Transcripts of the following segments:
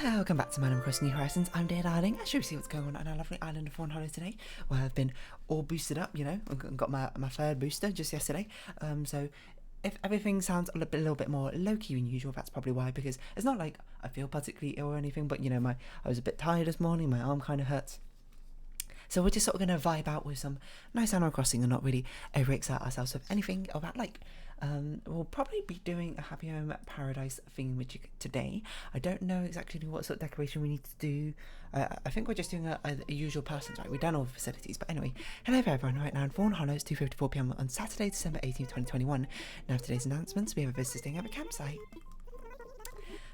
Welcome back to Madam Across New Horizons. I'm Dear Darling. I should see what's going on on our lovely island of Fawnhallow today, where I've been all boosted up, you know. I've got my third booster just yesterday. So if everything sounds a little bit more low-key than usual, that's probably why, because it's not like I feel particularly ill or anything, but, you know, I was a bit tired this morning, my arm kind of hurts. So we're just sort of going to vibe out with some nice Animal Crossing and not really over-excite ourselves with anything of that like. We'll probably be doing a Happy Home Paradise theme with you today. I don't know exactly what sort of decoration we need to do. I think we're just doing a usual person's, right? We've done all the facilities. But anyway, hello everyone, right now in Fawnhollow, it's 2:54 PM on Saturday, December 18th, 2021. Now for today's announcements, we have a visitor staying at a campsite.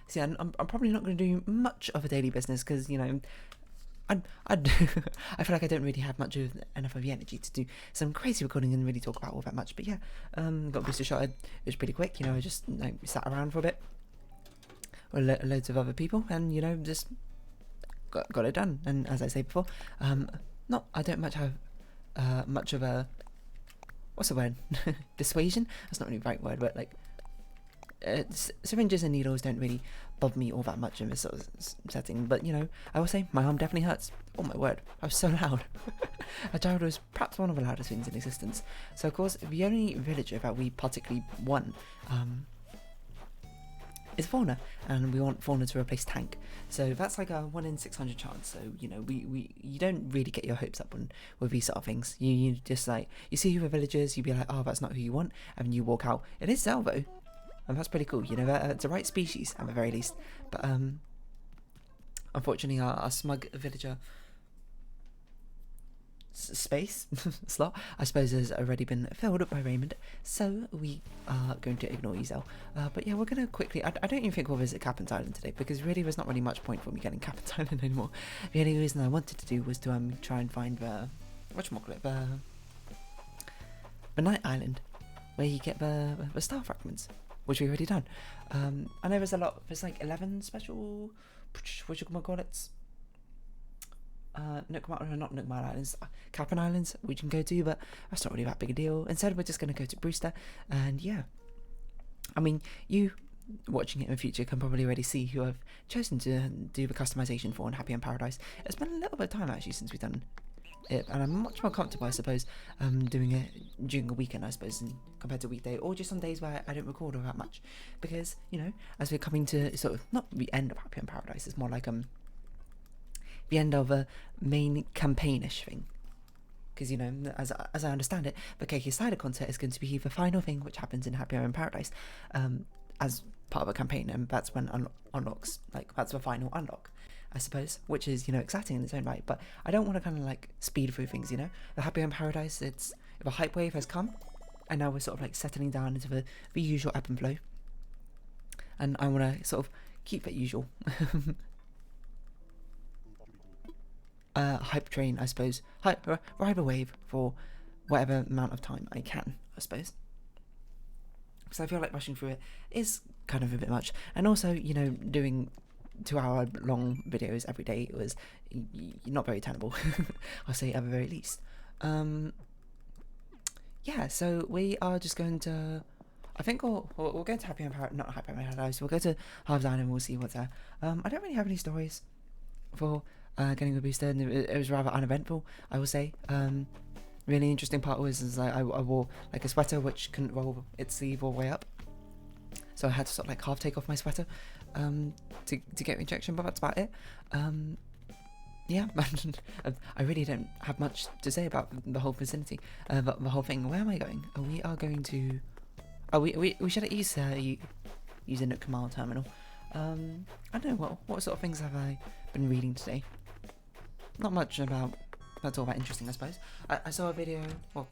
See, I'm probably not going to do much of a daily business because, you know, I feel like I don't really have enough of the energy to do some crazy recording and really talk about all that much. But yeah, got a booster shot. It was pretty quick, you know. I just sat around for a bit with loads of other people, and you know, just got it done. And as I say before, I don't have much of a what's the word dissuasion. That's not really the right word, but like syringes and needles don't really bother me all that much in this sort of setting, but you know, I will say my arm definitely hurts. Oh my word, I was so loud. A child was perhaps one of the loudest things in existence. So of course, the only villager that we particularly want is Fauna, and we want Fauna to replace Tank. So that's like a 1 in 600 chance. So you know, you don't really get your hopes up with these sort of things. You just like, you see who are villagers, you be like, oh, that's not who you want, and then you walk out. It is Salvo. And that's pretty cool, you know, it's the right species at the very least. But unfortunately our smug villager space slot, I suppose, has already been filled up by Raymond, so we are going to ignore Ezel. But yeah, we're going to quickly, I don't even think we'll visit Captain's Island today, because really there's not really much point for me getting Captain's Island anymore. The only reason I wanted to do was to try and find the night island, where you get the star fragments, which we've already done. I know there's like 11 special, what you call it, not Nook Mile Islands, Cap'n Islands we can go to, but that's not really that big a deal. Instead, we're just going to go to Brewster, and yeah, I mean, you watching it in the future can probably already see who I've chosen to do the customization for in Happy Home Paradise. It's been a little bit of time actually since we've done it, and I'm much more comfortable, I suppose, doing it during a weekend, I suppose, compared to a weekday, or just on days where I don't record all that much, because you know, as we're coming to sort of not the end of Happy Home Paradise, it's more like the end of a main campaign-ish thing, because you know, as I understand it, the Keiki Slider concert is going to be the final thing which happens in Happy Home Paradise as part of a campaign, and that's when unlocks, like that's the final unlock, I suppose, which is, you know, exciting in its own right. But I don't want to kind of like speed through things, you know. The Happy Home Paradise, the hype wave has come, and now we're sort of like settling down into the usual ebb and flow, and I want to sort of keep it usual hype train, I suppose, ride a wave for whatever amount of time I can, I suppose, because I feel like rushing through it is kind of a bit much. And also, you know, doing 2-hour long videos every day was not very tenable. I'll say at the very least. Yeah, so we are just going to, I think we'll go to Happy Home Paradise, not Happy Home Paradise, we'll go to Harv's Island and we'll see what's there. I don't really have any stories for getting the booster, and it was rather uneventful, I will say. Really interesting part was I wore like a sweater which couldn't roll its sleeve all the way up, so I had to sort of like half take off my sweater to get the injection, but that's about it. Yeah, I really don't have much to say about the whole vicinity, the whole thing. Where am I going? We are going to, we should at least use a Nook Mile terminal. I don't know, what sort of things have I been reading today? Not much about, that's all that interesting, I suppose. I saw a video, well,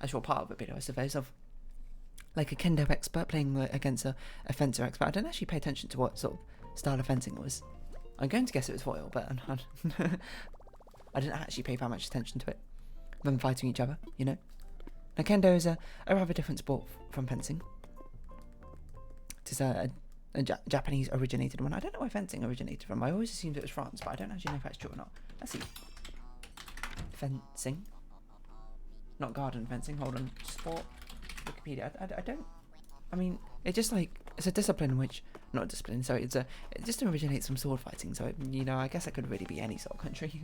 a short part of a video, I suppose, of like a kendo expert playing against a fencer expert. I didn't actually pay attention to what sort of style of fencing it was. I'm going to guess it was foil, but I didn't actually pay that much attention to it. Them fighting each other, you know. Now kendo is a rather different sport from fencing. It is a Japanese originated one. I don't know where fencing originated from. I always assumed it was France, but I don't actually know if that's true or not. Let's see. Fencing. Not garden fencing. Hold on. Sport. Wikipedia. I don't. I mean, it just like it's a discipline which, not discipline, sorry, it just originates from sword fighting, so, you know, I guess it could really be any sort of country.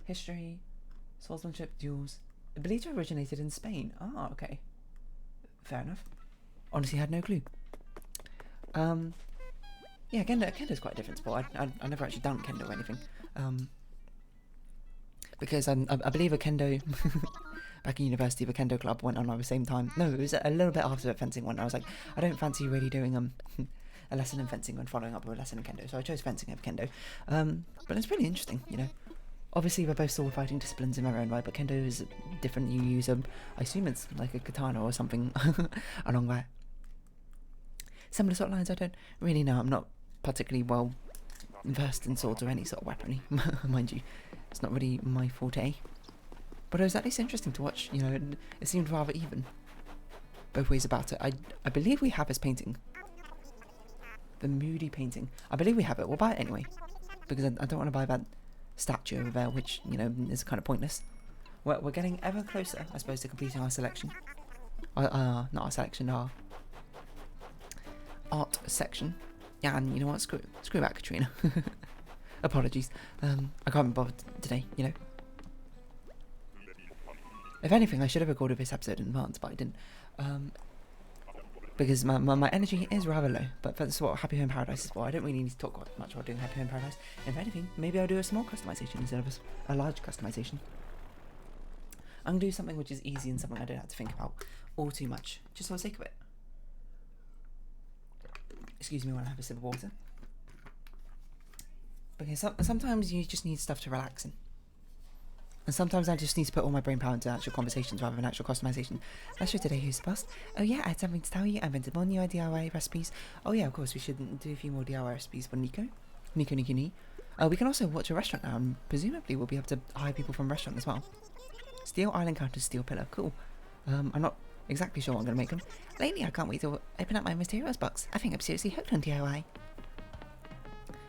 History, swordsmanship, duels. I believe it originated in Spain. Ah, okay. Fair enough. Honestly, had no clue. Yeah, Kendo's quite a different sport. I never actually done Kendo or anything. Because I believe a Kendo, back in university, the Kendo club went on at the same time. No, it was a little bit after the fencing one. I was like, I don't fancy really doing a lesson in fencing and following up with a lesson in Kendo, so I chose fencing over Kendo. But it's really interesting, you know. Obviously, they're both sword fighting disciplines in their own right, but Kendo is different. You use I assume it's like a katana or something along that. Similar sort of lines, I don't really know. I'm not particularly well versed in swords or any sort of weaponry, mind you. It's not really my forte. But it was at least interesting to watch, you know, it seemed rather even. Both ways about it. I believe we have this painting. The moody painting. I believe we have it. We'll buy it anyway. Because I don't want to buy that statue over there, which, you know, is kind of pointless. We're getting ever closer, I suppose, to completing our selection. Not our selection, our art section. Yeah, and you know what? Screw that, Katrina. Apologies. I can't be bothered today, you know. If anything, I should have recorded this episode in advance, but I didn't. Because my energy is rather low. But that's what Happy Home Paradise is for. I don't really need to talk much about doing Happy Home Paradise. If anything, maybe I'll do a small customization instead of a large customization. I'm going to do something which is easy and something I don't have to think about all too much, just for the sake of it. Excuse me when I have a sip of water. Because sometimes you just need stuff to relax in. And sometimes I just need to put all my brain power into actual conversations rather than actual customization. That's for today, who's the boss? Oh yeah, I had something to tell you. I invented more new DIY recipes. Oh yeah, of course, we should do a few more DIY recipes for Nico. We can also watch a restaurant now, and presumably we'll be able to hire people from a restaurant as well. Steel island counters, steel pillar. Cool. I'm not exactly sure what I'm going to make them. Lately, I can't wait to open up my materials box. I think I'm seriously hooked on DIY.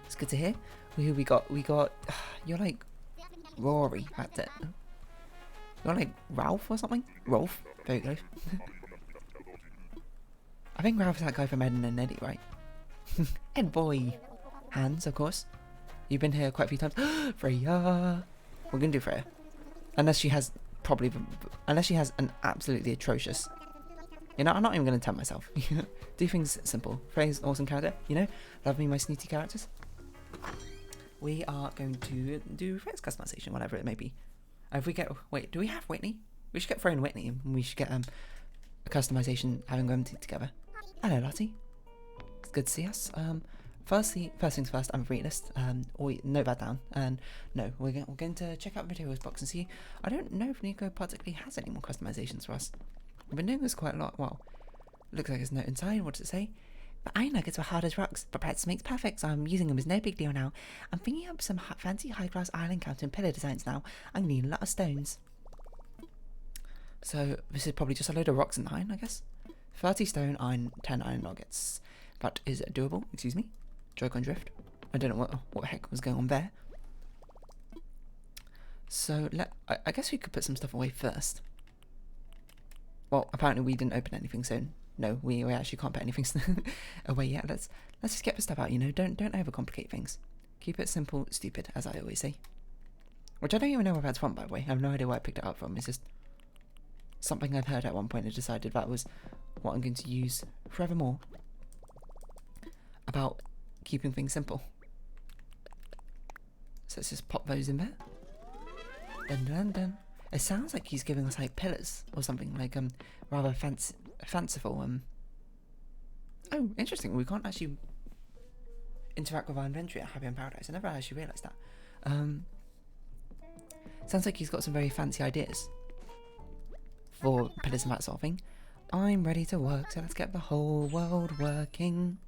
It's good to hear. Who we got? You're like Rory. That's it. You're like Ralph or something? Rolf. Very close. I think Ralph's that guy from Ed and Eddie, right? Ed boy. Hans, of course. You've been here quite a few times. Freya. We're gonna do Freya. Unless she has an absolutely atrocious. You know, I'm not even gonna tempt myself. Do things simple. Freya's awesome character. You know, love me my snooty characters. We are going to do Freya's customization, whatever it may be. If we get, wait, do we have Whitney? We should get Freya and Whitney, and we should get a customization having them together. Hello, Lottie. It's good to see us. First things first, I'm a realist. Note that down. And no, we're going to check out the materials box and see. I don't know if Nico particularly has any more customizations for us. We've been doing this quite a lot. Well, looks like there's a note inside. What does it say? But iron nuggets were hard as rocks, but practice makes perfect, so I'm using them as no big deal now. I'm thinking up some fancy high-class island counter and pillar designs now. I'm going to need a lot of stones. So, this is probably just a load of rocks and iron, I guess. 30 stone, iron, 10 iron nuggets. That is doable, excuse me. Joke-on drift. I don't know what the heck was going on there. So, I guess we could put some stuff away first. Well, apparently we didn't open anything, so no, we actually can't put anything away yet. Let's just get the stuff out, you know. Don't overcomplicate things. Keep it simple, stupid, as I always say. Which I don't even know where that's from, by the way. I have no idea where I picked it up from. It's just something I've heard at one point and decided that was what I'm going to use forevermore. About keeping things simple. So let's just pop those in there. Dun dun dun. It sounds like he's giving us like pillars or something, like rather fanciful. Oh, interesting. We can't actually interact with our inventory at Happy in Paradise. I never actually realised that. Sounds like he's got some very fancy ideas for pillars and that sort of thing. I'm ready to work, so let's get the whole world working.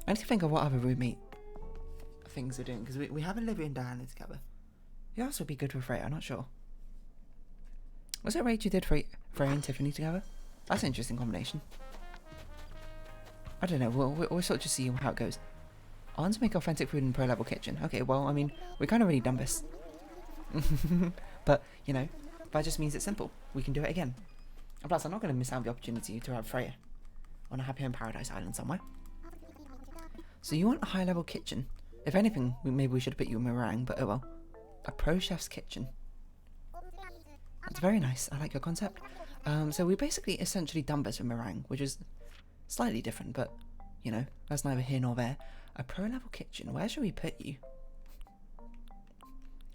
I need to think of what other roommate things we're doing, because we have Olivia and Diana together. Who else would be good with Freya? I'm not sure. Was it Rachel did Freya and Tiffany together? That's an interesting combination. I don't know, we'll sort of just see how it goes. I want to make authentic food in a pro-level kitchen. Okay, well, I mean, we kind of already done this. But, you know, that just means it's simple. We can do it again. And plus, I'm not going to miss out the opportunity to have Freya on a Happy Home Paradise Island somewhere. So you want a high-level kitchen. If anything, maybe we should have put you in meringue, but oh well. A pro chef's kitchen. That's very nice. I like your concept. So we basically essentially done this with meringue, which is slightly different, but, you know, that's neither here nor there. A pro-level kitchen. Where should we put you?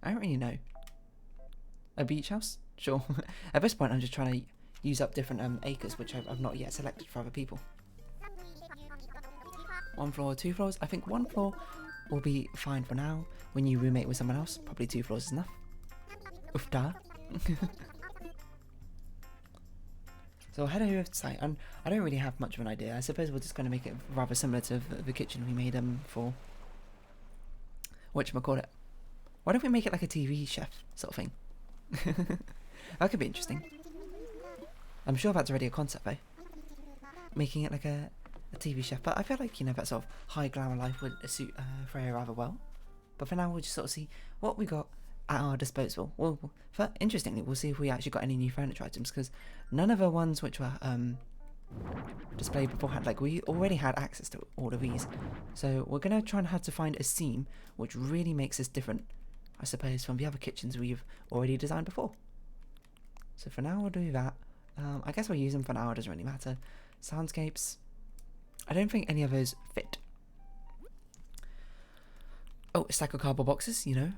I don't really know. A beach house? Sure. At this point, I'm just trying to use up different acres, which I've not yet selected for other people. 1 floor, 2 floors? I think 1 floor will be fine for now. When you roommate with someone else, probably 2 floors is enough. Oof da. So I'll head over to the site, and I don't really have much of an idea. I suppose we're just going to make it rather similar to the kitchen we made for whatchamacallit. Why don't we make it like a TV chef sort of thing? That could be interesting. I'm sure that's already a concept though. Making it like a TV chef, but I feel like, you know, that sort of high glamour life would suit Freya rather well. But for now, we'll just sort of see what we got at our disposal. Well, interestingly, we'll see if we actually got any new furniture items, because none of the ones which were displayed beforehand, like we already had access to all of these. So we're going to try and have to find a seam which really makes us different, I suppose, from the other kitchens we've already designed before. So for now, we'll do that. I guess we'll use them for now, it doesn't really matter. Soundscapes. I don't think any of those fit. Oh, a stack of cardboard boxes, you know.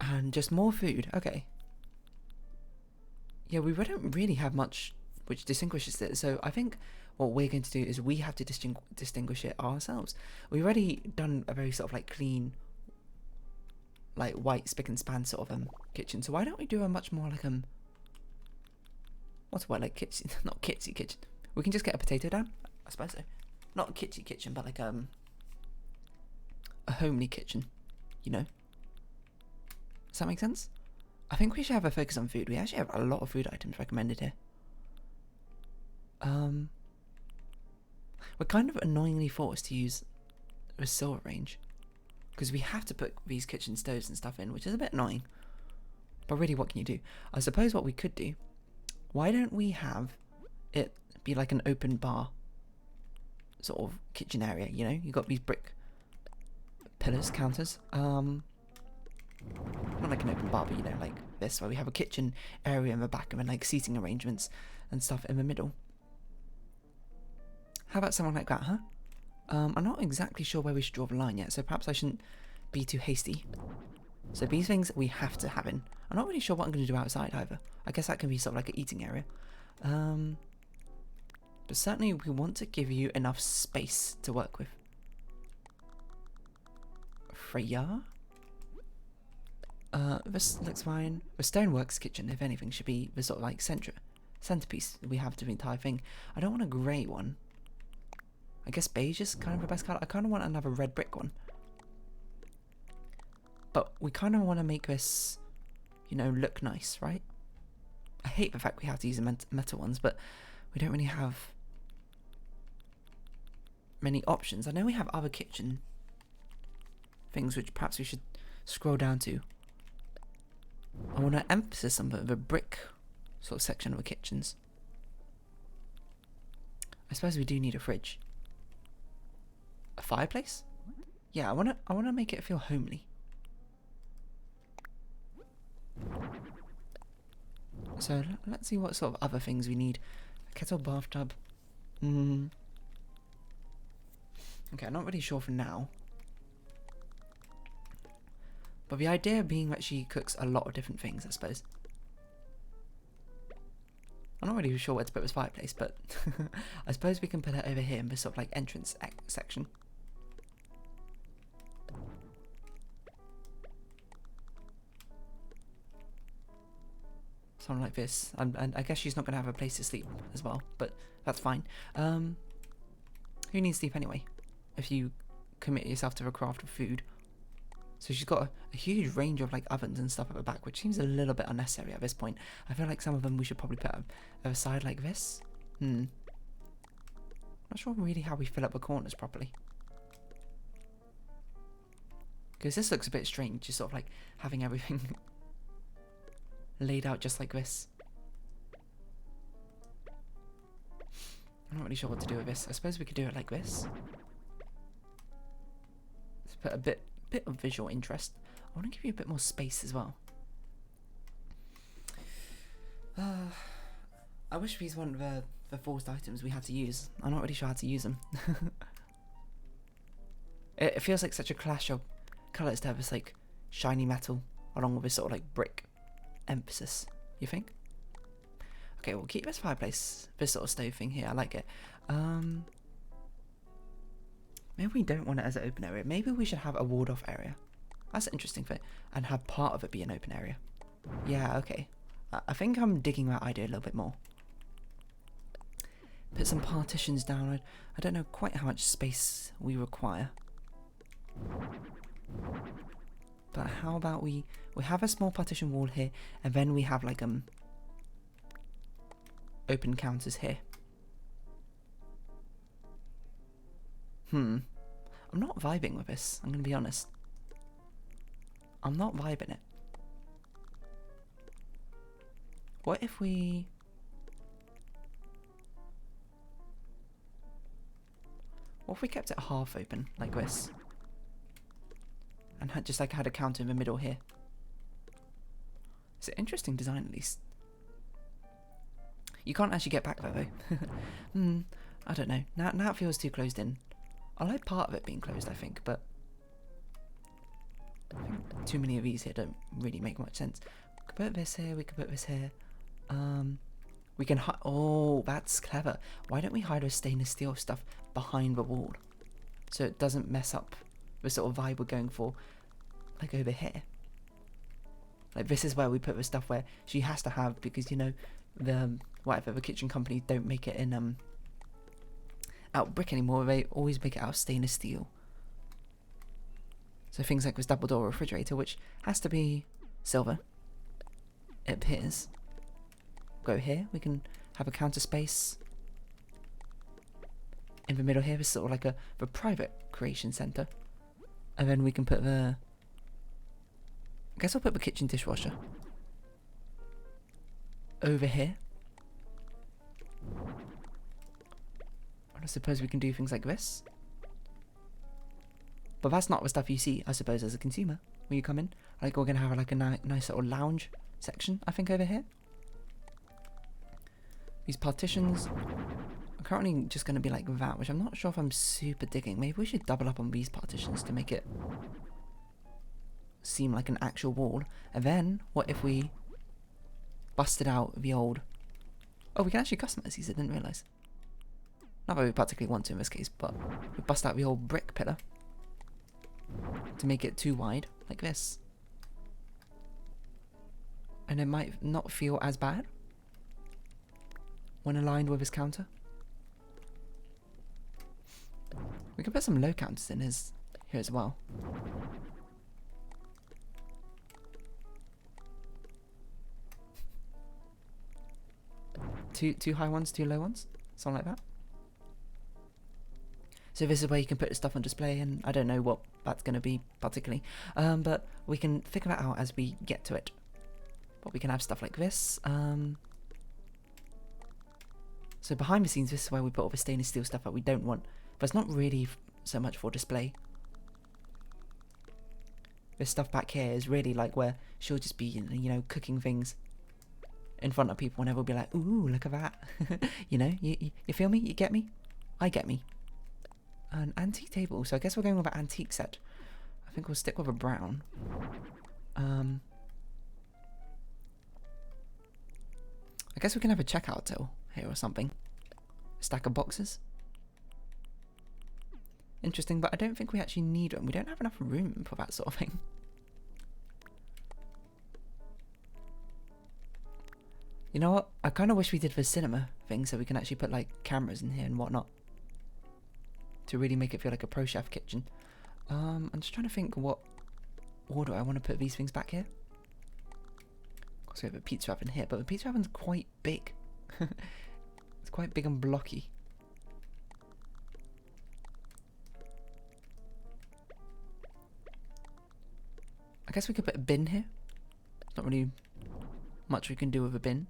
And just more food. Okay. Yeah, we don't really have much which distinguishes it. So I think what we're going to do is we have to distinguish it ourselves. We've already done a very sort of like clean, like white spick and span sort of kitchen. So why don't we do a much more like what's the word, like kitchen? Not kitsy kitchen. We can just get a potato down, I suppose so. Not a kitsy kitchen, but like a homely kitchen, you know. Does that make sense? I think we should have a focus on food. We actually have a lot of food items recommended here. We're kind of annoyingly forced to use a silver range, because we have to put these kitchen stoves and stuff in, which is a bit annoying. But really, what can you do? I suppose what we could do, why don't we have it be like an open bar sort of kitchen area, you know? You've got these brick pillars, counters. Not like an open bar, but you know, like this, where we have a kitchen area in the back and then like seating arrangements and stuff in the middle. How about something like that, huh? I'm not exactly sure where we should draw the line yet, so perhaps I shouldn't be too hasty. So these things we have to have in. I'm not really sure what I'm going to do outside either. I guess that can be sort of like an eating area. But certainly we want to give you enough space to work with. Freya? This looks fine. The stoneworks kitchen, if anything, should be the sort of like centerpiece we have to the entire thing. I don't want a grey one. I guess beige is kind of the best colour. I kind of want another red brick one. But we kind of want to make this, you know, look nice, right? I hate the fact we have to use the metal ones, but we don't really have many options. I know we have other kitchen things which perhaps we should scroll down to. I want to emphasize some of the brick sort of section of the kitchens. I suppose we do need a fridge. A fireplace? Yeah, I wanna make it feel homely. So let's see what sort of other things we need. A kettle, bathtub. Okay, I'm not really sure for now. But the idea being that she cooks a lot of different things, I suppose. I'm not really sure where to put this fireplace, but I suppose we can put it over here in this sort of like entrance section. Something like this. And I guess she's not going to have a place to sleep as well, but that's fine. Who needs sleep anyway? If you commit yourself to the craft of food. So she's got a huge range of like ovens and stuff at the back, which seems a little bit unnecessary at this point. I feel like some of them we should probably put aside like this. Not sure really how we fill up the corners properly. Because this looks a bit strange, just sort of like having everything laid out just like this. I'm not really sure what to do with this. I suppose we could do it like this. Let's put a bit of visual interest. I want to give you a bit more space as well. I wish these weren't the forced items we had to use. I'm not really sure how to use them. It feels like such a clash of colours to have this like shiny metal along with this sort of like brick emphasis. You think? Okay, we'll keep this fireplace, this sort of stove thing here. I like it. Maybe we don't want it as an open area. Maybe we should have a walled off area. That's an interesting thing. And have part of it be an open area. Yeah, okay. I think I'm digging that idea a little bit more. Put some partitions down. I don't know quite how much space we require. But how about we have a small partition wall here, and then we have like open counters here. I'm not vibing with this, I'm gonna be honest. I'm not vibing it. What if we... What if we kept it half open, like this? And had just like had a counter in the middle here. It's an interesting design, at least. You can't actually get back there though. I don't know. Now it feels too closed in. I like part of it being closed, I think, but I think too many of these here don't really make much sense. We could put this here, we could put this here. We can oh, that's clever. Why don't we hide our stainless steel stuff behind the wall? So it doesn't mess up the sort of vibe we're going for, like over here. Like this is where we put the stuff where she has to have, because you know, the kitchen company don't make it in out brick anymore. They always make it out of stainless steel. So things like this double door refrigerator, which has to be silver, it appears. Go here, we can have a counter space. In the middle here is sort of like the private creation center. And then we can put the... I guess I'll put the kitchen dishwasher over here. I suppose we can do things like this. But that's not the stuff you see, I suppose, as a consumer when you come in. Like we're going to have like a nice little lounge section, I think, over here. These partitions are currently just going to be like that, which I'm not sure if I'm super digging. Maybe we should double up on these partitions to make it seem like an actual wall. And then, what if we busted out the old... Oh, we can actually customize these, I didn't realise. Not that we particularly want to in this case, but we bust out the old brick pillar to make it too wide, like this. And it might not feel as bad when aligned with his counter. We can put some low counters in here as well. Two high ones, two low ones, something like that. So this is where you can put the stuff on display, and I don't know what that's going to be particularly, but we can figure that out as we get to it. But we can have stuff like this. So behind the scenes, this is where we put all the stainless steel stuff that we don't want, but it's not really so much for display. This stuff back here is really like where she'll just be, you know, cooking things in front of people, and everyone will be like, ooh, look at that. You know, you feel me? You get me? I get me. An antique table, so I guess we're going with an antique set. I think we'll stick with a brown. I guess we can have a checkout till here or something. A stack of boxes. Interesting, but I don't think we actually need them. We don't have enough room for that sort of thing. You know what? I kind of wish we did the cinema thing so we can actually put like cameras in here and whatnot to really make it feel like a pro chef kitchen. I'm just trying to think what order I want to put these things back here. Of course we have a pizza oven here, but the pizza oven's quite big. It's quite big and blocky. I guess we could put a bin here. There's not really much we can do with a bin.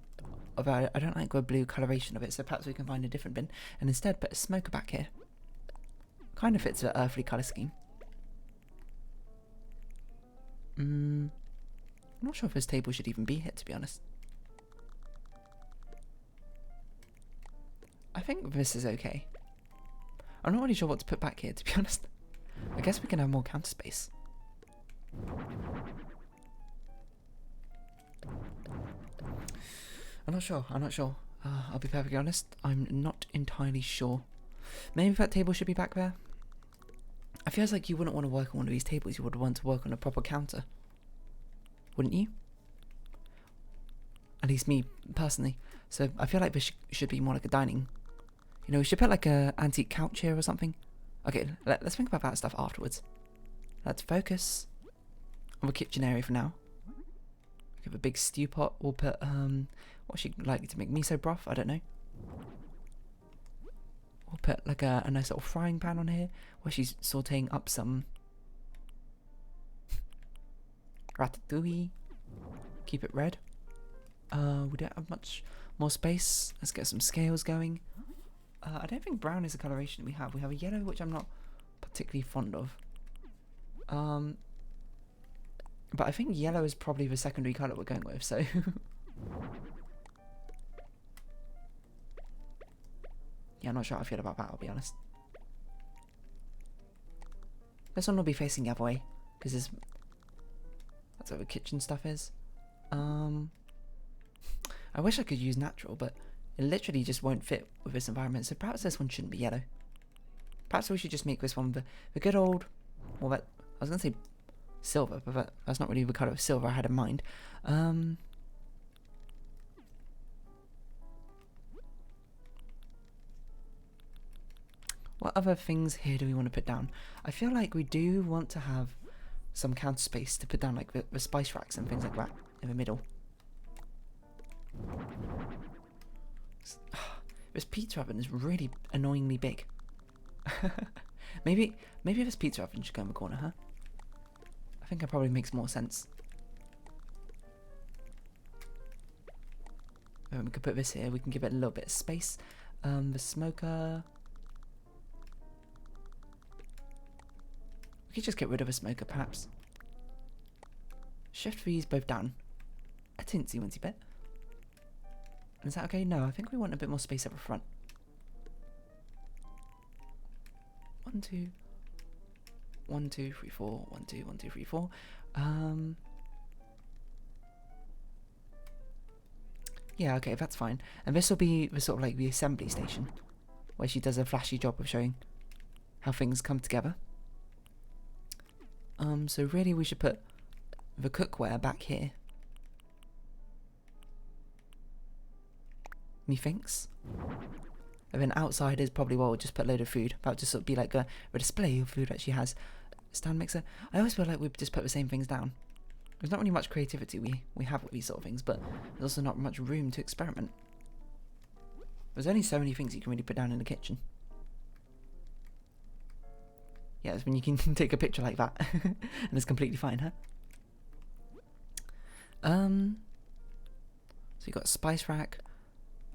although I don't like the blue coloration of it, so perhaps we can find a different bin and instead put a smoker back here. Kind of fits the earthly colour scheme. I'm not sure if this table should even be here, to be honest. I think this is okay. I'm not really sure what to put back here, to be honest. I guess we can have more counter space. I'm not sure. I'll be perfectly honest. I'm not entirely sure. Maybe that table should be back there. I feel like you wouldn't want to work on one of these tables. You would want to work on a proper counter. Wouldn't you? At least me, personally. So I feel like this should be more like a dining. You know, we should put like a antique couch here or something. Okay, let's think about that stuff afterwards. Let's focus on the kitchen area for now. We have a big stew pot. We'll put, what's she likely to make? Miso broth? I don't know. We'll put like a nice little frying pan on here where she's sauteing up some ratatouille. Keep it red. We don't have much more space. Let's get some scales going. I don't think brown is the coloration we have. We have a yellow, which I'm not particularly fond of. But I think yellow is probably the secondary colour we're going with, so... yeah, I'm not sure how I feel about that, I'll be honest. This one will be facing the other way, because that's where the kitchen stuff is. I wish I could use natural, but it literally just won't fit with this environment, so perhaps this one shouldn't be yellow. Perhaps we should just make this one the good old... well, I was going to say silver, but that's not really the colour of silver I had in mind. What other things here do we want to put down? I feel like we do want to have some counter space to put down like the spice racks and things like that in the middle. This pizza oven is really annoyingly big. maybe this pizza oven should go in the corner, huh? I think that probably makes more sense. We could put this here. We can give it a little bit of space. The smoker. We could just get rid of a smoker, perhaps. Shift these both down a teensy bit. Is that okay? No, I think we want a bit more space up the front. 1, 2, 1, 2, 3, 4. 1, 2, 1, 2, 3, 4. Yeah, okay, that's fine. And this will be the sort of like the assembly station, where she does a flashy job of showing how things come together. So really we should put the cookware back here. Methinks. And then outside is probably where we'll just put a load of food. That would just sort of be like a display of food that she has. Stand mixer. I always feel like we just put the same things down. There's not really much creativity we have with these sort of things, but there's also not much room to experiment. There's only so many things you can really put down in the kitchen. Yeah, it's when you can take a picture like that and it's completely fine, huh? So you got a spice rack.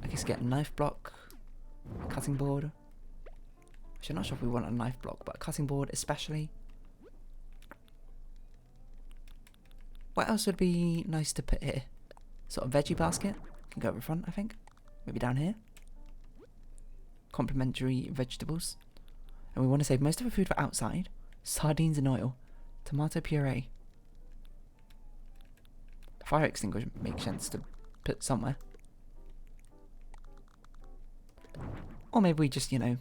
I guess get a knife block, a cutting board. Actually, I'm not sure if we want a knife block, but a cutting board especially. What else would be nice to put here? Sort of veggie basket. Can go over front, I think. Maybe down here. Complementary vegetables. And we want to save most of the food for outside. Sardines in oil. Tomato puree. Fire extinguisher makes sense to put somewhere. Or maybe we just, you know,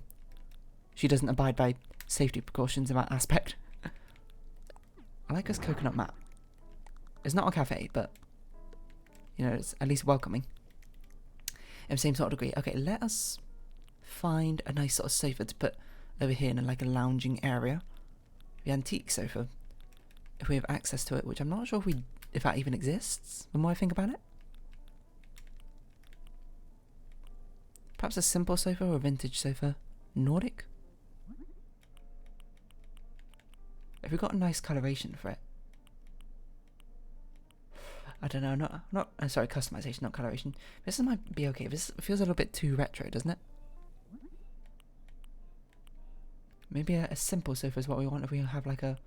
she doesn't abide by safety precautions in that aspect. I like this coconut mat. It's not a cafe, but, you know, it's at least welcoming. In the same sort of degree. Okay, let us find a nice sort of sofa to put over here in like a lounging area. The antique sofa, if we have access to it, which I'm not sure if that even exists, the more I think about it. Perhaps a simple sofa or a vintage sofa. Nordic? Have we got a nice coloration for it? I don't know, not sorry, customization, not coloration. This might be okay. This feels a little bit too retro, doesn't it? Maybe a simple sofa is what we want. If we have like a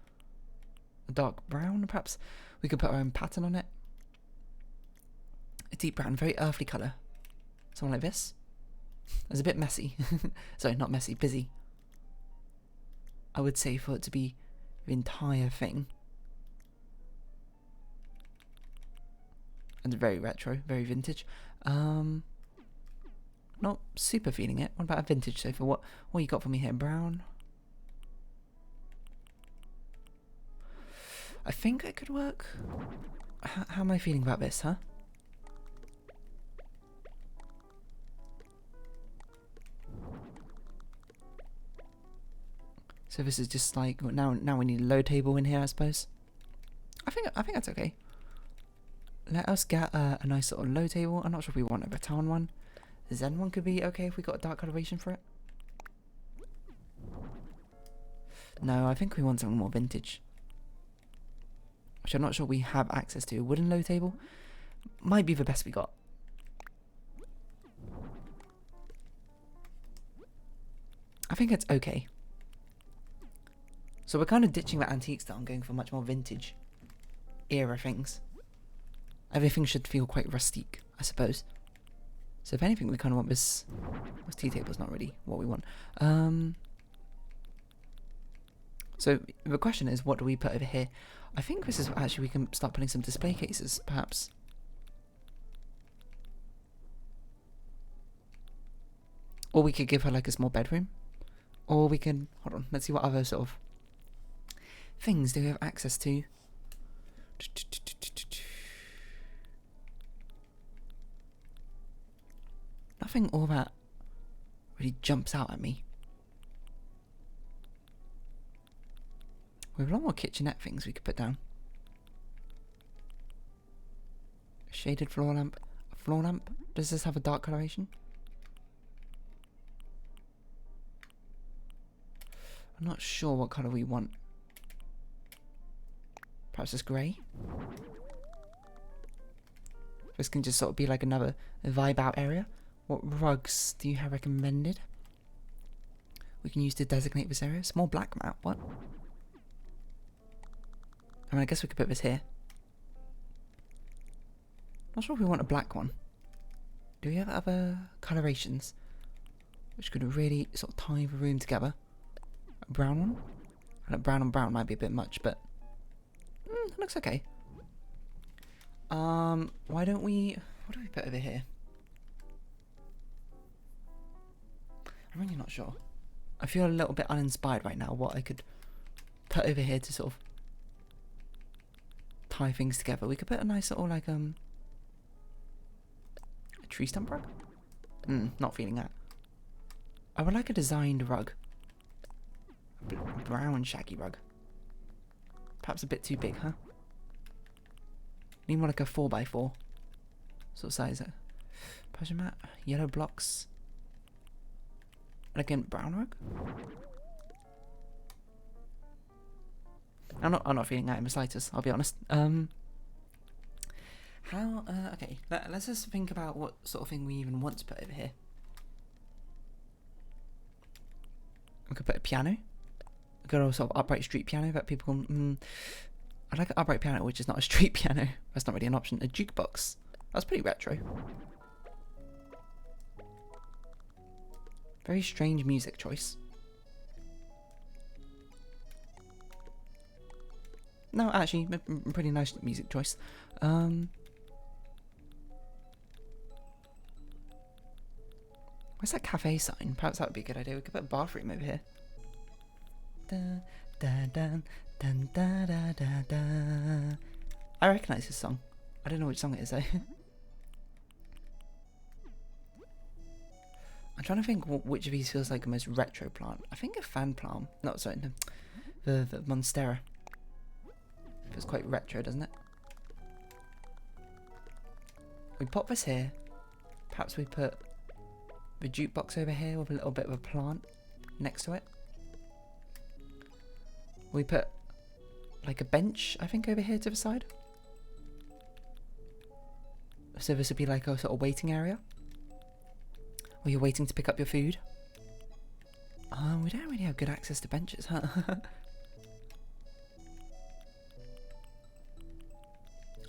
dark brown, perhaps we could put our own pattern on it. A deep brown, very earthly colour. Something like this. It's a bit messy. Sorry, not messy, busy. I would say for it to be the entire thing. And very retro, very vintage. Not super feeling it. What about a vintage sofa? What you got for me here? Brown. I think it could work. How am I feeling about this, huh? So this is just like now we need a low table in here, I suppose. I think that's okay. Let us get a nice sort of low table. I'm not sure if we want a rattan one. The Zen one could be okay if we got a dark coloration for it. No, I think we want something more vintage, which I'm not sure we have access to. A wooden low table might be the best we got. I think it's okay. So we're kind of ditching that antique style and going for much more vintage era things. Everything should feel quite rustique, I suppose. So if anything, we kind of want this tea table's not really what we want. So the question is, what do we put over here? I think this is actually, we can start putting some display cases, perhaps. Or we could give her like a small bedroom. Or we can, hold on, let's see what other sort of things do we have access to. Nothing all that really jumps out at me. We have a lot more kitchenette things we could put down. A shaded floor lamp. A floor lamp? Does this have a dark coloration? I'm not sure what colour we want. Perhaps it's grey? This can just sort of be like another vibe out area. What rugs do you have recommended? We can use to designate this area. Small black mat, what? I mean, I guess we could put this here. Not sure if we want a black one. Do we have other colorations which could really sort of tie the room together? A brown one? I know brown on brown might be a bit much, but it looks okay. Why don't we... What do we put over here? I'm really not sure. I feel a little bit uninspired right now what I could put over here to sort of tie things together. We could put a nice little like a tree stump rug? Not feeling that. I would like a designed rug. A brown shaggy rug. Perhaps a bit too big, huh? Need more like a 4x4 sort of size. Persian mat, yellow blocks. And again, brown rug. I'm not feeling that in the slightest, I'll be honest. Okay, let's just think about what sort of thing we even want to put over here. We could put a piano. A good old sort of upright street piano that people can... I like an upright piano, which is not a street piano. That's not really an option. A jukebox. That's pretty retro. Very strange music choice. No, actually, pretty nice music choice. Where's that cafe sign? Perhaps that would be a good idea. We could put a bathroom over here. Dun, dun, dun, dun, dun, dun, dun, dun. I recognise this song. I don't know which song it is though. I'm trying to think which of these feels like the most retro plant. I think a fan plant. No, sorry, no. The Monstera. Feels quite retro, doesn't it? We pop this here. Perhaps we put the jukebox over here with a little bit of a plant next to it. We put like a bench, I think, over here to the side. So this would be like a sort of waiting area, where you're waiting to pick up your food. We don't really have good access to benches, huh?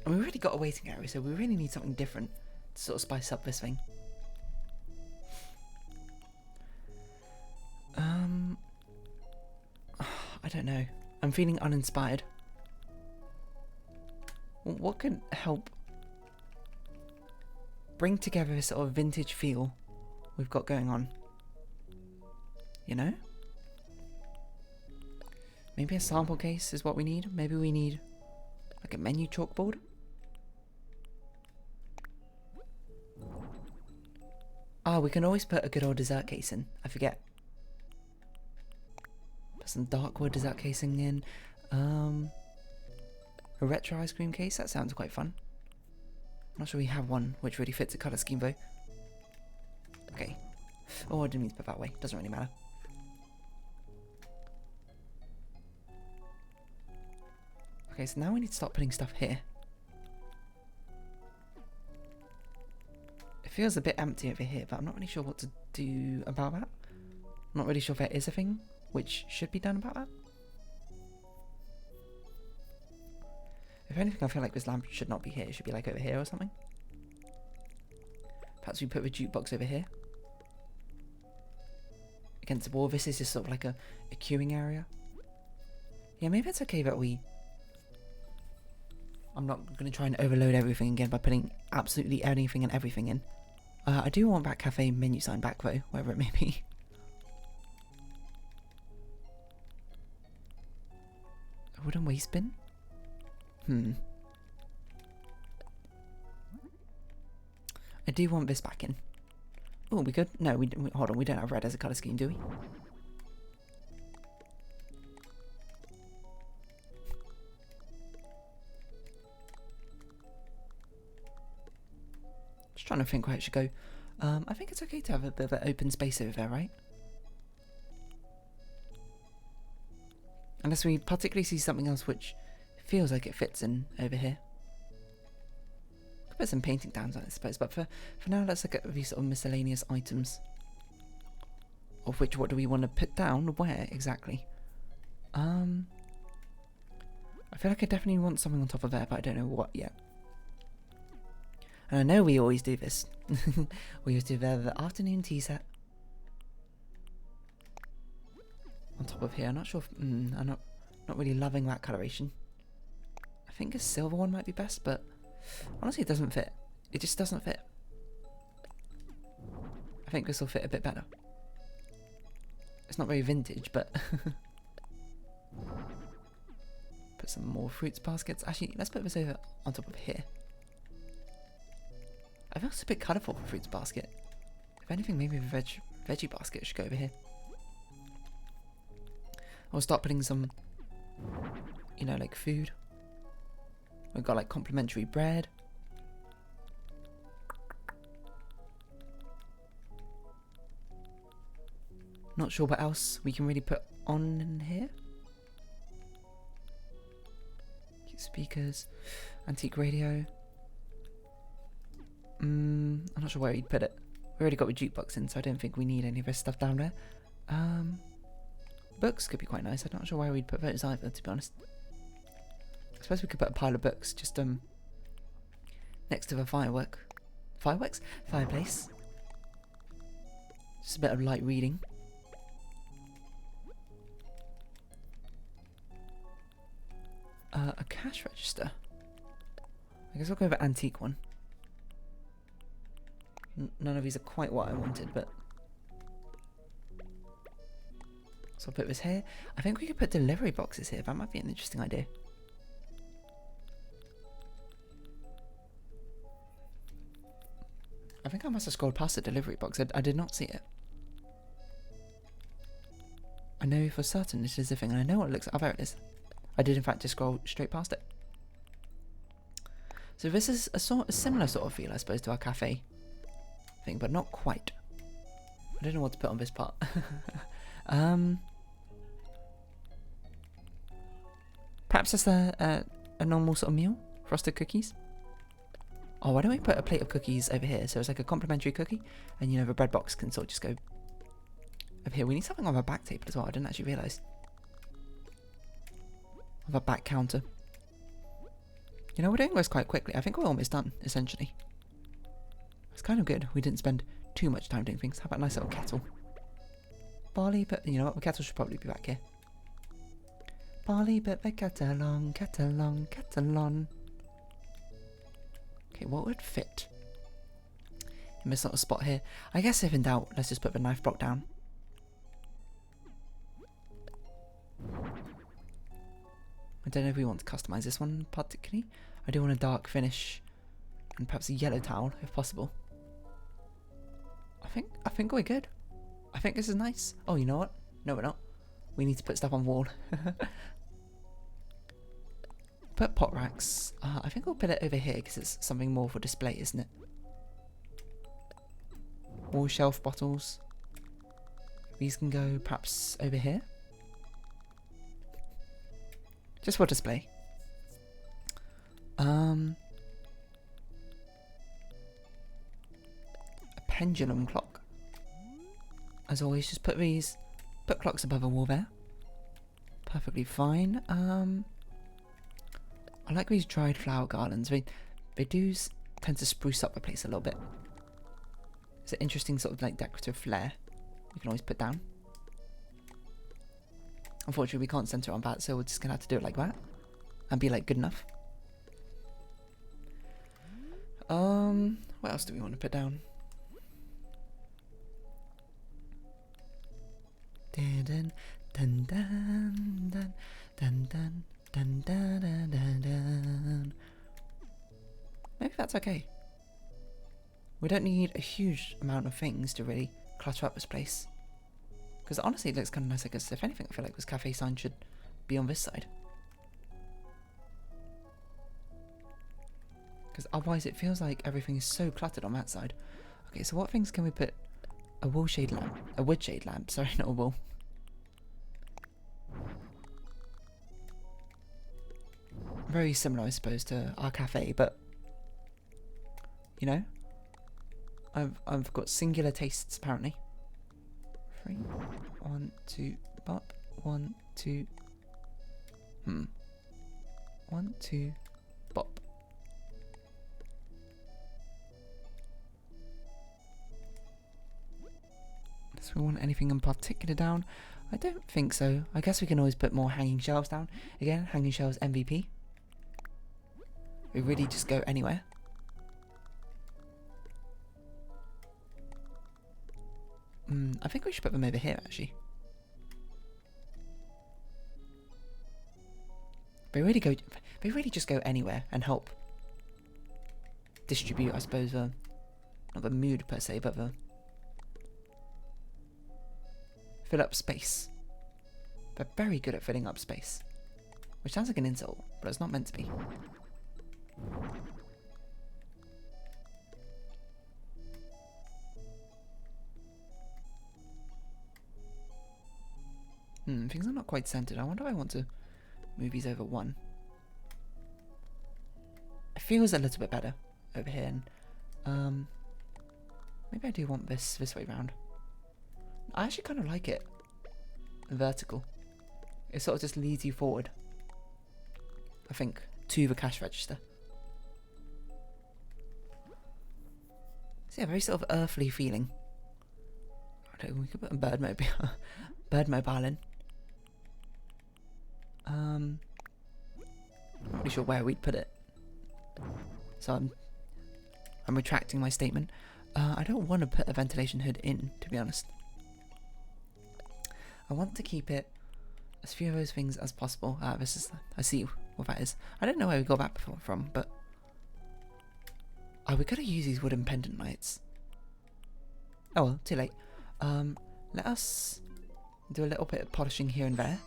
And we've already got a waiting area, so we really need something different to sort of spice up this thing. I don't know. I'm feeling uninspired. What could help bring together this sort of vintage feel we've got going on? You know? Maybe a sample case is what we need. Maybe we need like a menu chalkboard. Ah, we can always put a good old dessert case in. I forget. Put some dark wood dessert casing in. A retro ice cream case. That sounds quite fun. I'm not sure we have one which really fits the colour scheme though. Okay. Oh, I didn't mean to put that way. Doesn't really matter. Okay, so now we need to start putting stuff here. It feels a bit empty over here, but I'm not really sure what to do about that. I'm not really sure if there is a thing which should be done about that. If anything, I feel like this lamp should not be here. It should be like over here or something. Perhaps we put the jukebox over here. Against the wall. This is just sort of like a queuing area. Yeah, maybe it's okay that we... I'm not going to try and overload everything again by putting absolutely anything and everything in. I do want that cafe menu sign back though, wherever it may be. A wooden waste bin? I do want this back in. Oh, we could? No, hold on, we don't have red as a colour scheme, do we? Just trying to think where it should go. I think it's okay to have a bit of an open space over there, right? Unless we particularly see something else which feels like it fits in over here. Could put some painting down, I suppose, but for now let's look at these sort of miscellaneous items. Of which, what do we want to put down? Where exactly? I feel like I definitely want something on top of there, but I don't know what yet. And I know we always do this. We always do the afternoon tea set. On top of here, I'm not sure if, I'm not really loving that coloration. I think a silver one might be best, but honestly it doesn't fit. It just doesn't fit. I think this will fit a bit better. It's not very vintage, but put some more fruits baskets. Actually, let's put this over on top of here. I feel it's a bit colourful for fruits basket. If anything, maybe the veggie basket should go over here. I'll start putting some, you know, like food. We've got like complimentary bread. Not sure what else we can really put on in here. Cute speakers, antique radio. I'm not sure where we'd put it. We already got the jukebox in, so I don't think we need any of this stuff down there. Books could be quite nice. I'm not sure where we'd put those either, to be honest. I suppose we could put a pile of books just next to the fireplace. Just a bit of light reading. A cash register. I guess I'll go with an antique one. None of these are quite what I wanted, but so I'll put this here. I think we could put delivery boxes here. That might be an interesting idea. I think I must have scrolled past the delivery box. I did not see it. I know for certain it is a thing, and I know what it looks like. Oh, there it is. I did in fact just scroll straight past it. So this is a similar sort of feel, I suppose, to our cafe thing, but not quite. I don't know what to put on this part. Perhaps just a normal sort of meal, frosted cookies. Oh, why don't we put a plate of cookies over here? So it's like a complimentary cookie, and you know the bread box can sort of just go over here. We need something on our back table as well. I didn't actually realise. On our back counter. You know, we're doing this quite quickly. I think we're almost done, essentially. It's kind of good. We didn't spend too much time doing things. How about a nice little kettle? Barley, but you know what? The kettle should probably be back here. Barley, but the kettle on, kettle on, kettle on. Okay, what would fit in this little spot here? I guess if in doubt, let's just put the knife block down. I don't know if we want to customize this one particularly. I do want a dark finish and perhaps a yellow towel if possible. I think we're good. I think this is nice. Oh, you know what? No, we're not. We need to put stuff on wall. Put pot racks. I think we'll put it over here because it's something more for display, isn't it? Wall shelf bottles. These can go perhaps over here. Just for display. A pendulum clock. As always, just put clocks above a wall there. Perfectly fine. I like these dried flower garlands. They do tend to spruce up the place a little bit. It's an interesting sort of like decorative flair you can always put down. Unfortunately, we can't center it on that, so we're just gonna have to do it like that and be like good enough. What else do we want to put down? Dun dun dun dun dun dun dun dun dun dun dun dun. Maybe that's okay. We don't need a huge amount of things to really clutter up this place. Because honestly, it looks kind of nice. I guess if anything, I feel like this cafe sign should be on this side. Because otherwise, it feels like everything is so cluttered on that side. Okay, so what things can we put? A wool shade lamp. A wood shade lamp. Sorry, not a wool. Very similar, I suppose, to our cafe, but you know, I've got singular tastes apparently. 3, 1, 2, bop, 1, 2, 1, 2, bop. Does we want anything in particular down? I don't think so. I guess we can always put more hanging shelves down. Again, hanging shelves MVP. We really just go anywhere. I think we should put them over here actually. They really just go anywhere and help distribute, I suppose, not the mood per se, but the fill up space. They're very good at filling up space. Which sounds like an insult, but it's not meant to be. Things are not quite centered. I wonder if I want to move these over one. It feels a little bit better over here. And, maybe I do want this way round. I actually kind of like it. Vertical. It sort of just leads you forward. I think to the cash register. So yeah, very sort of earthly feeling. I don't know, we could put a bird mobile in. I'm not really sure where we'd put it. So I'm retracting my statement. I don't want to put a ventilation hood in, to be honest. I want to keep it as few of those things as possible. I see what that is. I don't know where we got that from, but we gotta use these wooden pendant lights. Oh well, too late. Let us do a little bit of polishing here and there.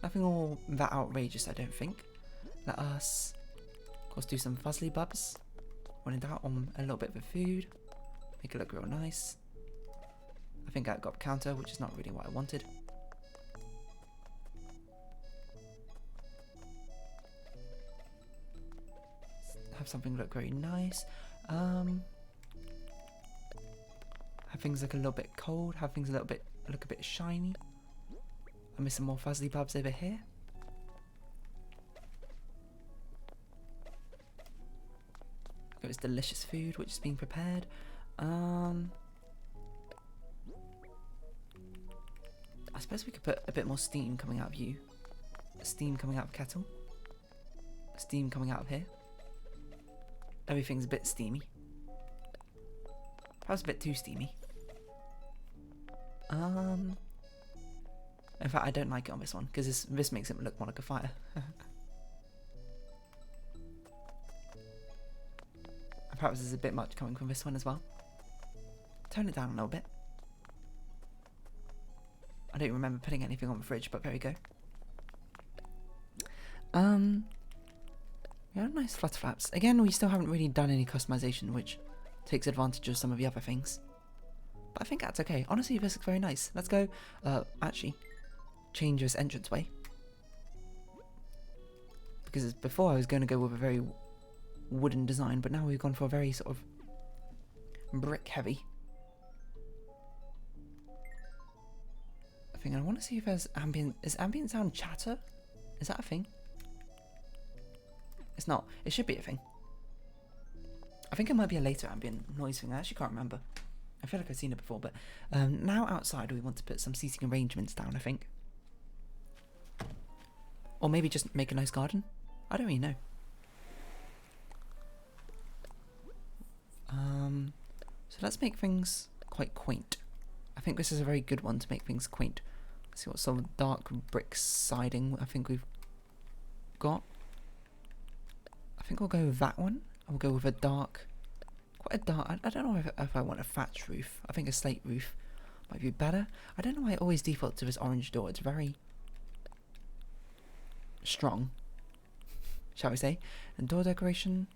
Nothing all that outrageous, I don't think. Let us, of course, do some fuzzly bubs. When in doubt, on a little bit of the food. Make it look real nice. I think I got a counter, which is not really what I wanted. have something look very nice. Have things look a little bit cold. Have things look a bit shiny. I miss some more fuzzly bubs over here. Got this delicious food which is being prepared. I suppose we could put a bit more steam coming out of you. Steam coming out of kettle. Steam coming out of here. Everything's a bit steamy. Perhaps a bit too steamy. In fact, I don't like it on this one because this makes it look more like a fire. Perhaps there's a bit much coming from this one as well. Tone it down a little bit. I don't remember putting anything on the fridge, but there we go. Yeah, nice flutter flaps. Again, we still haven't really done any customization, which takes advantage of some of the other things. But I think that's okay. Honestly, this looks very nice. Let's go, actually, change this entranceway. Because before I was going to go with a very wooden design, but now we've gone for a very sort of brick heavy. I want to see if there's ambient. Is ambient sound chatter? Is that a thing? It's not. It should be a thing. I think it might be a later ambient noise thing. I actually can't remember. I feel like I've seen it before, but now outside we want to put some seating arrangements down, I think. Or maybe just make a nice garden. I don't really know. So let's make things quite quaint. I think this is a very good one to make things quaint. Let's see what sort of dark brick siding I think we've got. I think we'll go with that one. I'll go with a dark, quite a dark, I don't know if I want a thatch roof. I think a slate roof might be better. I don't know why I always default to this orange door. It's very strong, shall we say. And door decoration.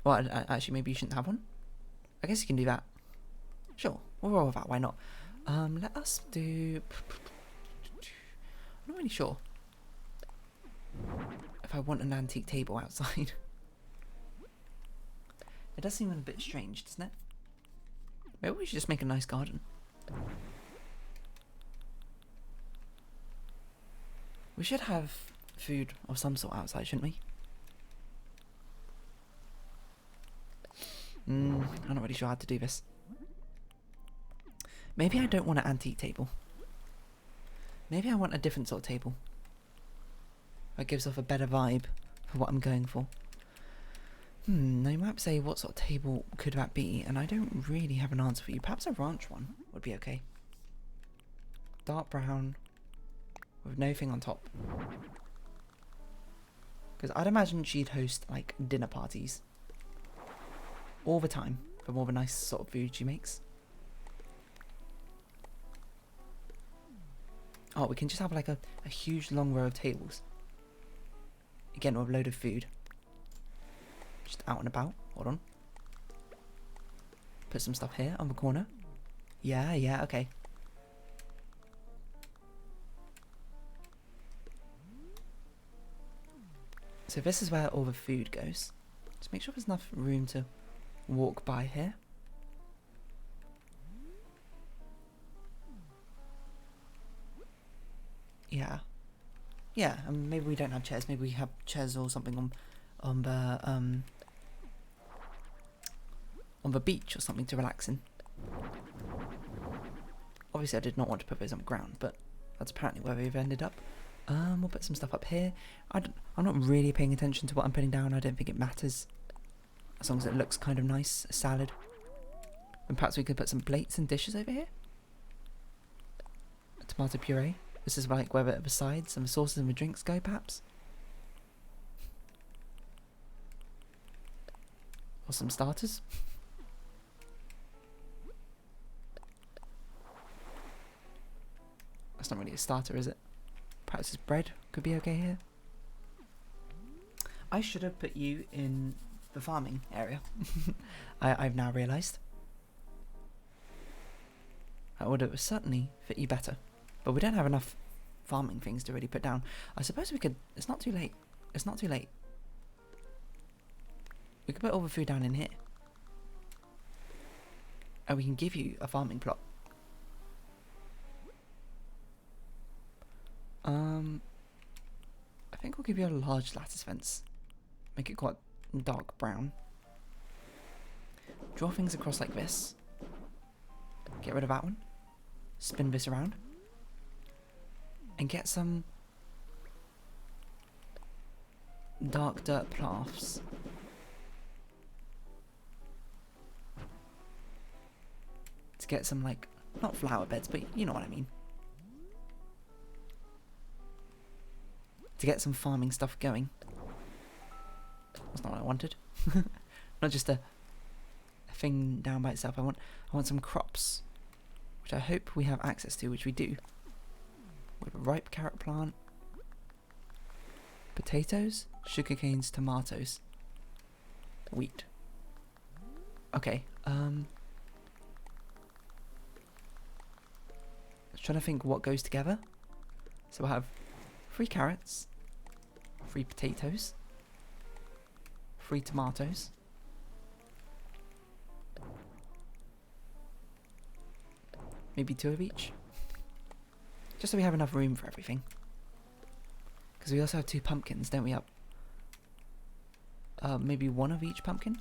Well, actually maybe you shouldn't have one. I guess you can do that. Sure, we'll roll with that, why not? Let us do... I'm not really sure if I want an antique table outside. It does seem a bit strange, doesn't it? Maybe we should just make a nice garden. We should have food of some sort outside, shouldn't we? I'm not really sure how to do this. Maybe I don't want an antique table. Maybe I want a different sort of table. That gives off a better vibe for what I'm going for. Now you might say, what sort of table could that be? And I don't really have an answer for you. Perhaps a ranch one would be okay. Dark brown with no thing on top. Because I'd imagine she'd host like dinner parties all the time for more of a nice sort of food she makes. Oh, we can just have like a huge long row of tables. Again, with a load of food. Just out and about. Hold on. Put some stuff here on the corner. Yeah, okay. So this is where all the food goes. Just make sure there's enough room to walk by here. Yeah, maybe we don't have chairs. Maybe we have chairs or something on the beach or something to relax in. Obviously, I did not want to put those on the ground, but that's apparently where we've ended up. We'll put some stuff up here. I'm not really paying attention to what I'm putting down. I don't think it matters, as long as it looks kind of nice. A salad. And perhaps we could put some plates and dishes over here. A tomato puree. This is like where the sides and the sauces and the drinks go, perhaps. Or some starters. That's not really a starter, is it? Perhaps this bread could be okay here. I should have put you in the farming area. I've now realised. That would have certainly fit you better. But we don't have enough farming things to really put down. I suppose we could... It's not too late. It's not too late. We can put all the food down in here. And we can give you a farming plot. I think we'll give you a large lattice fence. Make it quite dark brown. Draw things across like this. Get rid of that one. Spin this around. And get some dark dirt paths. To get some, like, not flower beds, but you know what I mean. To get some farming stuff going. That's not what I wanted. Not just a thing down by itself. I want some crops, which I hope we have access to, which we do. With a ripe carrot plant, potatoes, sugarcanes, tomatoes, wheat. Okay. Trying to think what goes together. So we'll have 3 carrots, 3 potatoes, 3 tomatoes, maybe 2 of each, just so we have enough room for everything. Because we also have 2 pumpkins, don't we? Up, maybe 1 of each pumpkin.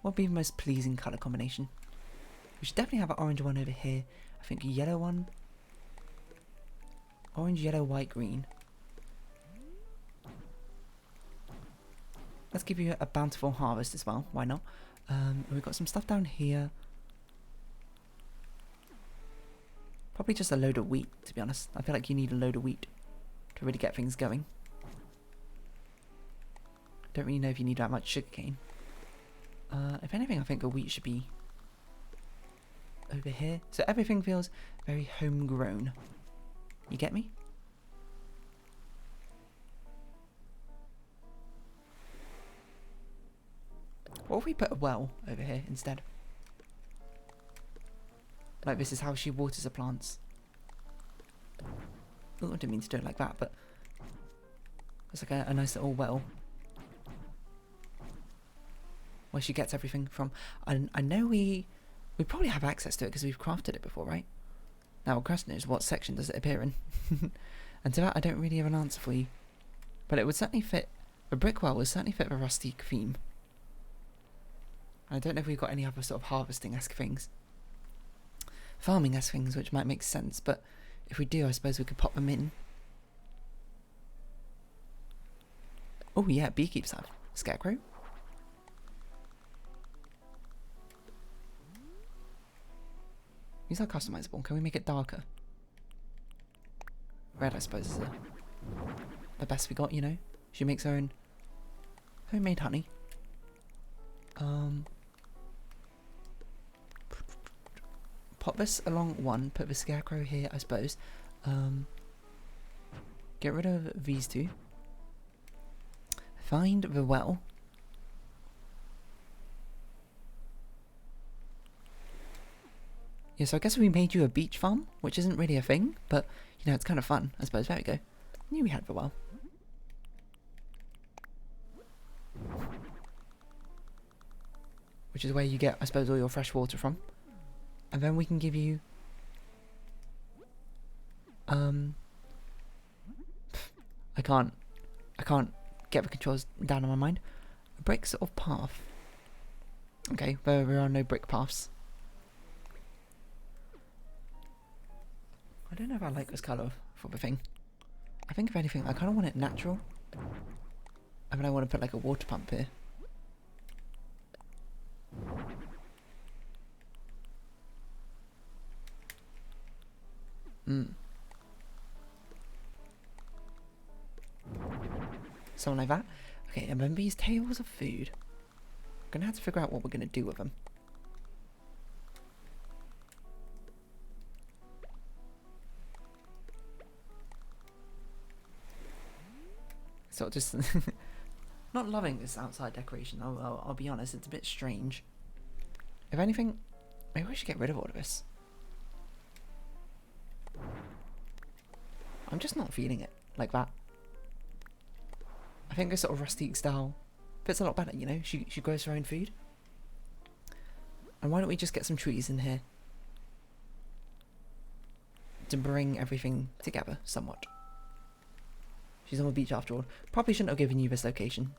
What would be the most pleasing colour combination? We should definitely have an orange one over here. I think a yellow one. Orange, yellow, white, green. Let's give you a bountiful harvest as well. Why not? We've got some stuff down here. Probably just a load of wheat, to be honest. I feel like you need a load of wheat to really get things going. Don't really know if you need that much sugarcane. If anything, I think the wheat should be over here. So everything feels very homegrown. You get me? What if we put a well over here instead? Like this is how she waters the plants. Oh, I didn't mean to do it like that, but it's like a nice little well where she gets everything from. I know we probably have access to it because we've crafted it before, right? Now the question is, what section does it appear in? And to that I don't really have an answer for you. But it would certainly fit, a brick well would certainly fit the rustique theme. I don't know if we've got any other sort of harvesting-esque things. Farming-esque things, which might make sense, but if we do, I suppose we could pop them in. Oh yeah, beekeepers have. Scarecrow? These are customizable. Can we make it darker? Red, I suppose, is the best we got, you know? She makes her own homemade honey. Pop this along one, put the scarecrow here, I suppose. Get rid of these 2. Find the well. Yeah, so I guess we made you a beach farm, which isn't really a thing, but, you know, it's kind of fun, I suppose. There we go. I knew we had the well. Which is where you get, I suppose, all your fresh water from. And then we can give you... I can't get the controls down on my mind. A brick sort of path. Okay, there are no brick paths. I don't know if I like this colour for the thing. I think if anything, I kind of want it natural. I mean, I want to put like a water pump here. Something like that. Okay, and then these tables of food. I'm gonna have to figure out what we're gonna do with them. So just not loving this outside decoration. I'll be honest, it's a bit strange. If anything, maybe we should get rid of all of this. I'm just not feeling it like that. I think a sort of rustique style fits a lot better, you know? She grows her own food. And why don't we just get some trees in here to bring everything together somewhat. She's on the beach after all. Probably shouldn't have given you this location.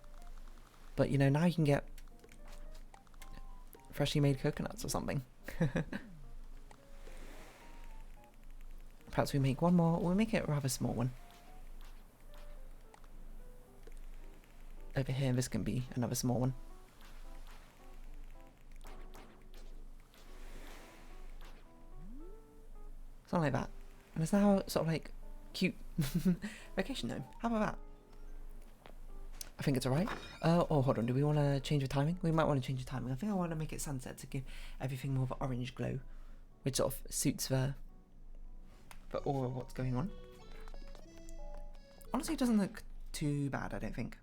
But, you know, now you can get freshly made coconuts or something. Perhaps we make one more. We'll make it a rather small one. Over here, this can be another small one. Something like that. And it's now sort of like cute vacation home. How about that? I think it's alright. Oh, hold on. Do we want to change the timing? We might want to change the timing. I think I want to make it sunset to give everything more of an orange glow, which sort of suits the aura of what's going on. Honestly, it doesn't look too bad, I don't think.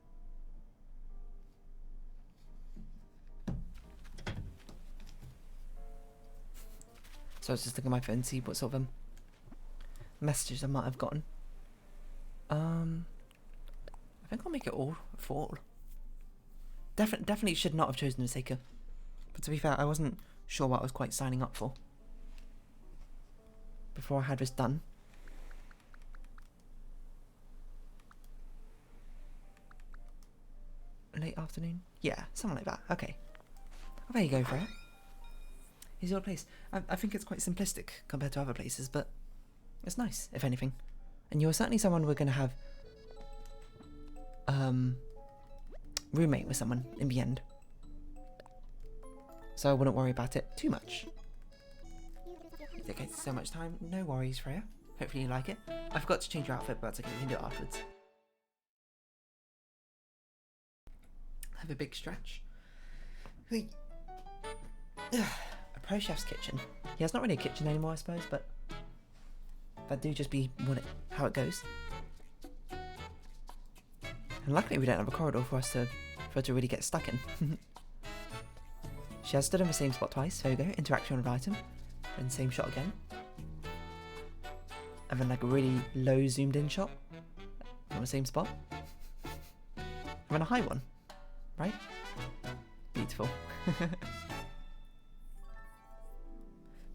So I was just looking at my phone to see what sort of messages I might have gotten. I think I'll make it all fall. Definitely should not have chosen a Seeker. But to be fair, I wasn't sure what I was quite signing up for before I had this done. Late afternoon? Yeah, something like that. Okay. Well, there you go, Freya. Here's your place. I think it's quite simplistic compared to other places, but it's nice, if anything. And you're certainly someone we're going to have roommate with someone in the end. So I wouldn't worry about it too much. It takes so much time. No worries, Freya. Hopefully you like it. I forgot to change your outfit, but that's okay. We can do it afterwards. Have a big stretch. A pro chef's kitchen. Yeah, it's not really a kitchen anymore, I suppose, but that do just be how it goes. And luckily we don't have a corridor for her to really get stuck in. She has stood in the same spot twice. There we go. Interaction with item. And same shot again. And then like a really low zoomed in shot on the same spot. And then a high one. Right? Beautiful.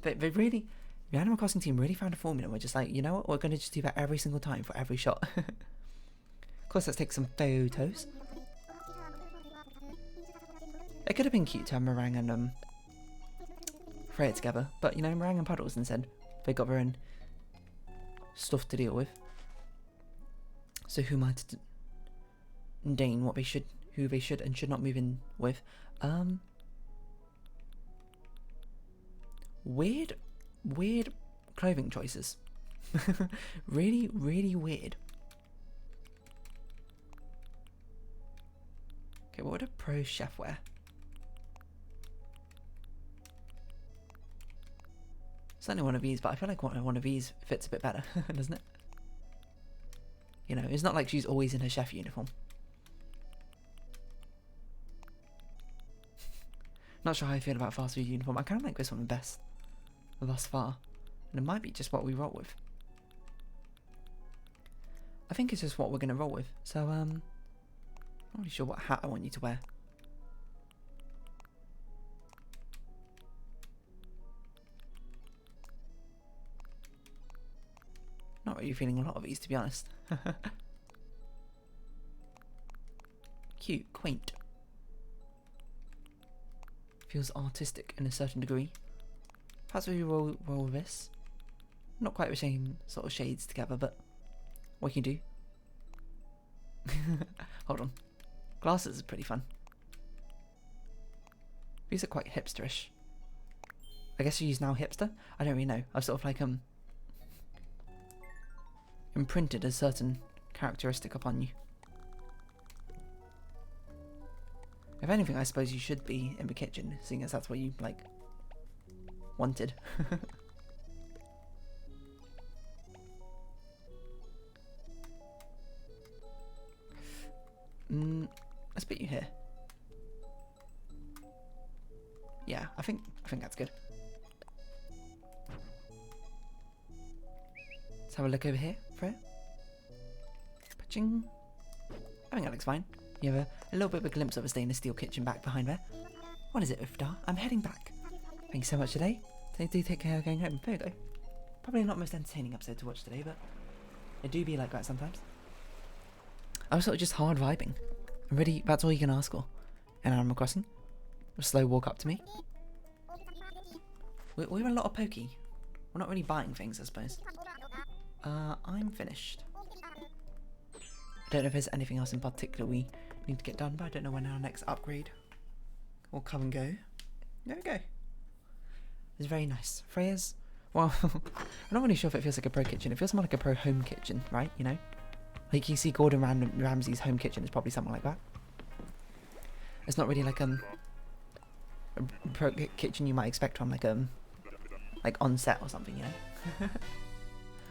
They really, the Animal Crossing team really found a formula. We're just like, you know what? We're going to just do that every single time for every shot. Of course, let's take some photos. It could have been cute to have Meringue and Freya together, but you know, Meringue and Puddles instead. They got their own stuff to deal with. So who am I to deign who they should and should not move in with? Weird clothing choices. Really weird. Okay, what would a pro chef wear? Certainly one of these, but I feel like one of these fits a bit better, doesn't it? You know, it's not like she's always in her chef uniform. Not sure how I feel about fast food uniform. I kind of like this one the best thus far. And it might be just what we roll with. I think it's just what we're going to roll with. So, I'm not really sure what hat I want you to wear. Not really feeling a lot of these, to be honest. Cute, quaint. Feels artistic in a certain degree. Perhaps we roll with this. Not quite the same sort of shades together, but what can you do? Hold on. Glasses are pretty fun. These are quite hipsterish. I guess you use now hipster? I don't really know. I've sort of like imprinted a certain characteristic upon you. If anything, I suppose you should be in the kitchen, seeing as that's what you, like, wanted. Let's put you here. Yeah, I think that's good. Let's have a look over here, Freya. Paching. I think that looks fine. You have a little bit of a glimpse of a stainless steel kitchen back behind there. What is it, Ufdar? I'm heading back. Thank you so much today. Do take care of going home. There you go. Probably not the most entertaining episode to watch today, but it do be like that sometimes. I was sort of just hard vibing. Really, that's all you can ask for in Animal Crossing. A slow walk up to me. We're a lot of pokey. We're not really buying things, I suppose. I'm finished. I don't know if there's anything else in particular we need to get done, but I don't know when our next upgrade will come and go. There we go. It's very nice. Freya's, well, I'm not really sure if it feels like a pro kitchen. It feels more like a pro home kitchen, right? You know? Like you see Gordon Ramsay's home kitchen is probably something like that. It's not really like a pro kitchen you might expect from like on set or something, you know?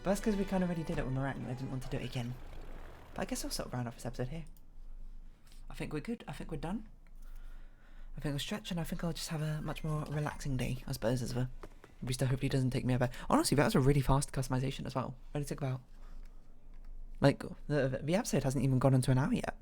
But that's because we kind of already did it with Moran and I didn't want to do it again. But I guess I'll sort of round off this episode here. I think we're good. I think we're done. I think we'll stretch and I think I'll just have a much more relaxing day, I suppose, as well. Booster hopefully doesn't take me over. Honestly, that was a really fast customization as well. It only took about... Like, the episode hasn't even gone into an hour yet.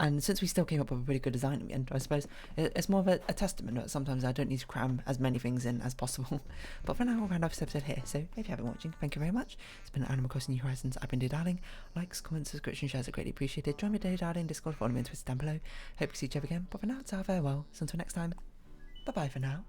And since we still came up with a pretty good design in the end, I suppose it's more of a testament that sometimes I don't need to cram as many things in as possible. But for now, we'll round off this episode here. So if you have been watching, thank you very much. It's been Animal Crossing New Horizons. I've been Darling. Likes, comments, subscription, shares are greatly appreciated. Join me Darling, Discord, follow me on Twitter down below. Hope to see each other again. But for now, it's our farewell. So until next time, bye bye for now.